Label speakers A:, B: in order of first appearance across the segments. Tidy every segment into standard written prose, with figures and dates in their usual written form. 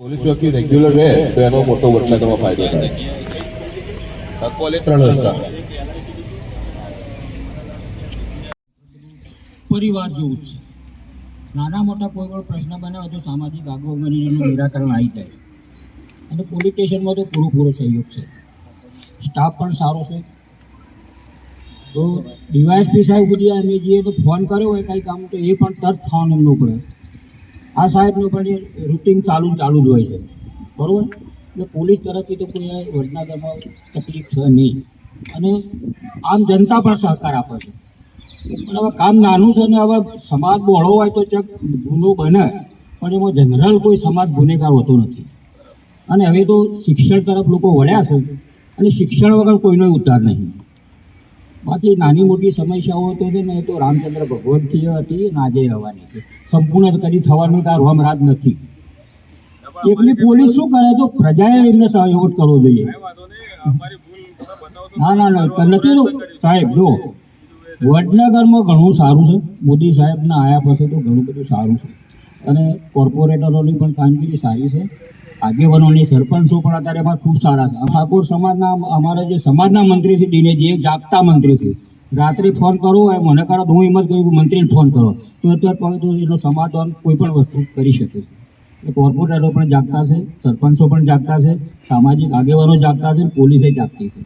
A: Police ચોકી regular રહે તો એનો મોટો વડનગરમાં ફાયદો થાય. કોલે 3 રસ્તા
B: પરિવાર જેવું જ છે. નાના મોટા કોઈ પણ પ્રશ્ન બને તો સામાજિક આગેવાનીનું નિરાકરણ આવી જાય અને પોલીસ સ્ટેશનમાં તો પૂરો સહયોગ છે. સ્ટાફ પણ સારો છે. તો ડીવાયએસપી સાહેબ સુધી અમે જઈએ તો ફોન કર્યો હોય કંઈ કામ તો એ પણ તરત ફોન એમનો પડે. આ સાહેબનું પણ એ રૂટિન ચાલુ જ હોય છે, બરાબર. એટલે પોલીસ તરફથી તો કોઈ વડનગરમાં તકલીફ છે નહીં અને આમ જનતા પણ સહકાર આપે છે. પણ હવે કામ નાનું છે ને હવે સમાજ બહોળો હોય તો ચક ગુનો બને, પણ એમાં જનરલ કોઈ સમાજ ગુનેગાર હોતો નથી. અને હવે તો શિક્ષણ તરફ લોકો વળ્યા છે અને શિક્ષણ વગર કોઈનો ઉદ્ધાર નહીં. બાકી નાની મોટી સમસ્યાઓ તો છે ને એ તો રામચંદ્ર ભગવતથી હતી ને આજે રહેવાની છે. સંપૂર્ણ કદી થવાનું કાંઈ રોમરાજ નથી. એકલી પોલીસ શું કરે તો પ્રજાએ એમને સહયોગ કરવો જોઈએ. ના નથી સાહેબ. જો વડનગરમાં ઘણું સારું છે. મોદી સાહેબના આયા પછી તો ઘણું બધું સારું છે અને કોર્પોરેટરોની પણ કામગીરી સારી છે. આગેવાનોની સરપંચો પણ અત્યારે પણ ખૂબ સારા છે. ઠાકોર સમાજના અમારા જે સમાજના મંત્રી છે દિનેશજી, એ જાગતા મંત્રી છે. રાત્રે ફોન કરો હોય મને કરો તો હું એમ જ કહ્યું મંત્રીને ફોન કરો તો અત્યારે તો એનો સમાધાન કોઈ પણ વસ્તુ કરી શકે છે. એટલે કોર્પોરેટરો પણ જાગતા છે, સરપંચો પણ જાગતા છે, સામાજિક આગેવાનો જાગતા છે, પોલીસે જાગતી છે.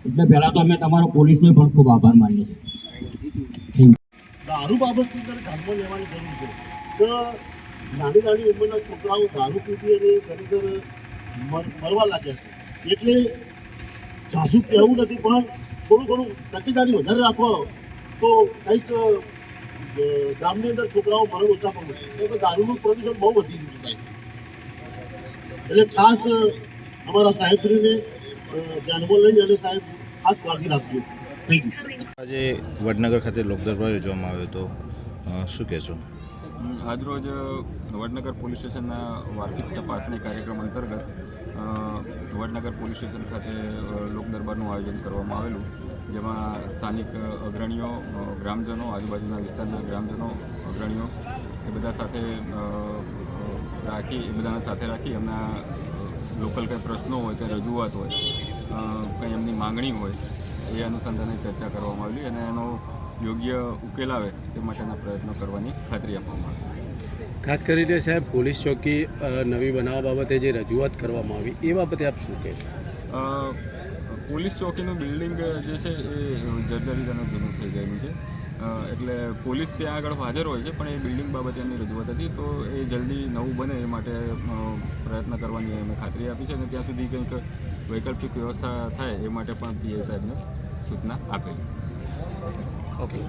B: એટલે પહેલાં તો અમે તમારો પોલીસનો પણ ખૂબ આભાર માનીએ છીએ.
C: દારૂ બાબતની અંદર ધ્યાનમાં લેવાની જરૂર છે કે નાની ઉંમરના છોકરાઓ દારૂ પીધી અને ખરેખર મરવા લાગ્યા છે. એટલે જાજુ કહેવું નથી પણ થોડું ઘણું તકેદારી વધારે રાખો તો કંઈક ગામની અંદર છોકરાઓ મરણ ઓછા પણ કેમ કે દારૂનું પ્રદૂષણ બહુ વધી ગયું છે. એટલે ખાસ અમારા સાહેબશ્રીને ધ્યાનમાં લઈ અને સાહેબ ખાસ કાળજી રાખજો.
D: આજે વડનગર ખાતે લોકદરબાર યોજવામાં આવ્યો તો શું કહેશો?
E: આજરોજ વડનગર પોલીસ સ્ટેશનના વાર્ષિક તપાસણી કાર્યક્રમ અંતર્ગત વડનગર પોલીસ સ્ટેશન ખાતે લોકદરબારનું આયોજન કરવામાં આવેલું, જેમાં સ્થાનિક અગ્રણીઓ, ગ્રામજનો, આજુબાજુના વિસ્તારના ગ્રામજનો, અગ્રણીઓ એ બધા સાથે રાખી એમના લોકલ કંઈ પ્રશ્નો હોય, કંઈ રજૂઆત હોય, કંઈ એમની માંગણી હોય એ અનુસંધાને ચર્ચા કરવામાં આવેલી અને એનો યોગ્ય ઉકેલ આવે તે માટેના પ્રયત્નો કરવાની ખાતરી આપવામાં આવી.
F: ખાસ કરીને સાહેબ પોલીસ ચોકી નવી બનાવવા બાબતે જે રજૂઆત કરવામાં આવી એ બાબતે આપ શું કહેશો?
E: પોલીસ ચોકીનું બિલ્ડિંગ જે છે એ જર્જરિત અને જૂનું થઈ ગયેલું છે. એટલે પોલીસ ત્યાં આગળ હાજર હોય છે, પણ એ બિલ્ડિંગ બાબતે એમની રજૂઆત હતી તો એ જલ્દી નવું બને એ માટે પ્રયત્ન કરવાની એમને ખાતરી આપી છે અને ત્યાં સુધી કંઈક વૈકલ્પિક વ્યવસ્થા થાય એ માટે પણ પીઆઈ સાહેબને સૂચના આપેલી.
F: ઓકે.